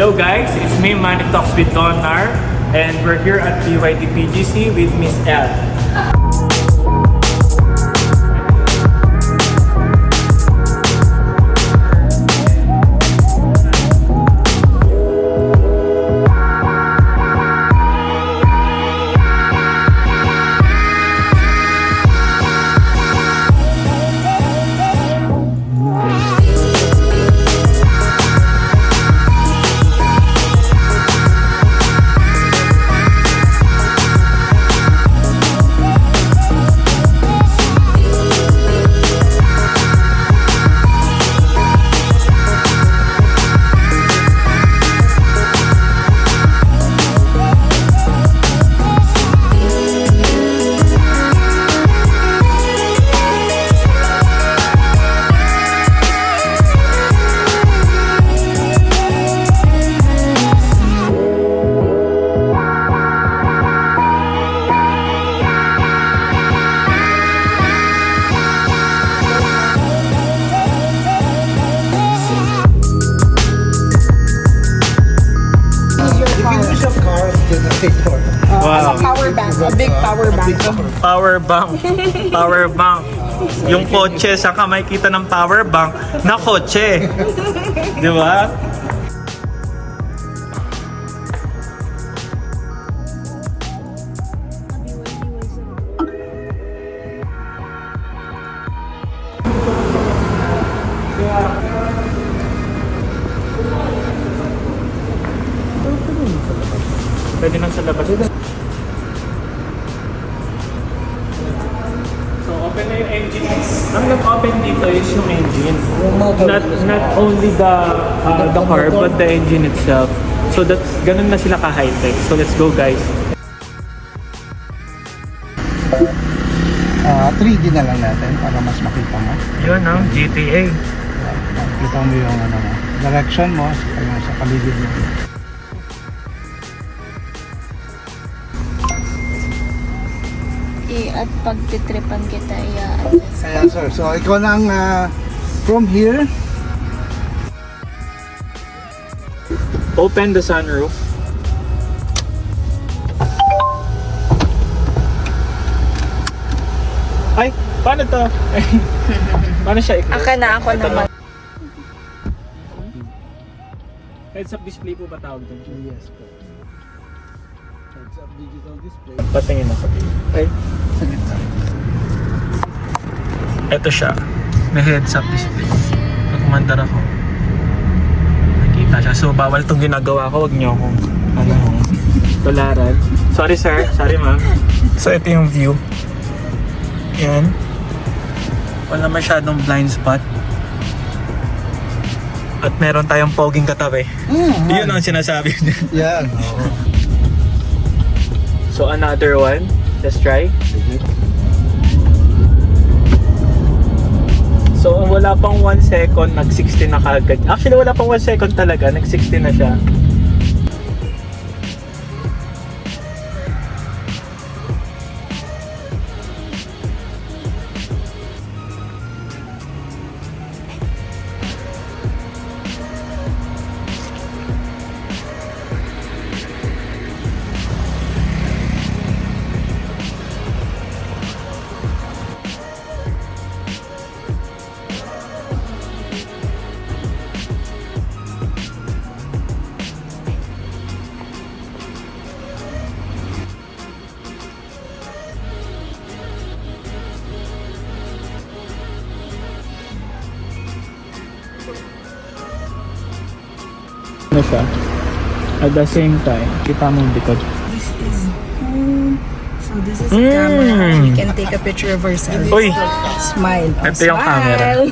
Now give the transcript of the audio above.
Hello guys, it's me Manny Talks with Donar, and we're here at BYD PGC with Miss L. Wow. Power bank, a big power bank. Power bank. Power bank. Yung kotse, saka makikita ng power bank na kotse. Di ba? Pwede nang sa labas. So, open na yung engine. Ang nag-open dito is yung engine. Not only the car, but the engine itself. So, ganun na sila ka-high-tech. So, let's go guys. 3D na lang natin para mas makita mo. Yun ang GTA. Makita mo yung direction mo sa paligid mo. At pagtitripan kita, Kaya sir, so ikaw lang from here. Open the sunroof. Ay, paano to? Paano siya i-close? Aka na ako Ito naman. Heads-up display po ba tawag doon? Yes po. Heads up digital display. Patingin ako. Ay, Sa gitna. ito siya. May heads-up display. Pag kumandar ako, nakita siya. So, bawal itong ginagawa ko. Huwag niyo akong tularan. Sorry sir. Sorry ma'am. So, ito yung view. Yan. Wala masyadong blind spot. At meron tayong poging katabi. Yun ang sinasabi niya. Yan. So, another one. Let's try. Sige. So, wala pang 1 second, nag-60 na kagad. Actually, wala pang 1 second talaga, nag-60 na siya. Na siya. At the same time, kita mo yung likod. This is so this is a camera. We can take a picture of ourselves. Uy! Smile. Ito yung camera.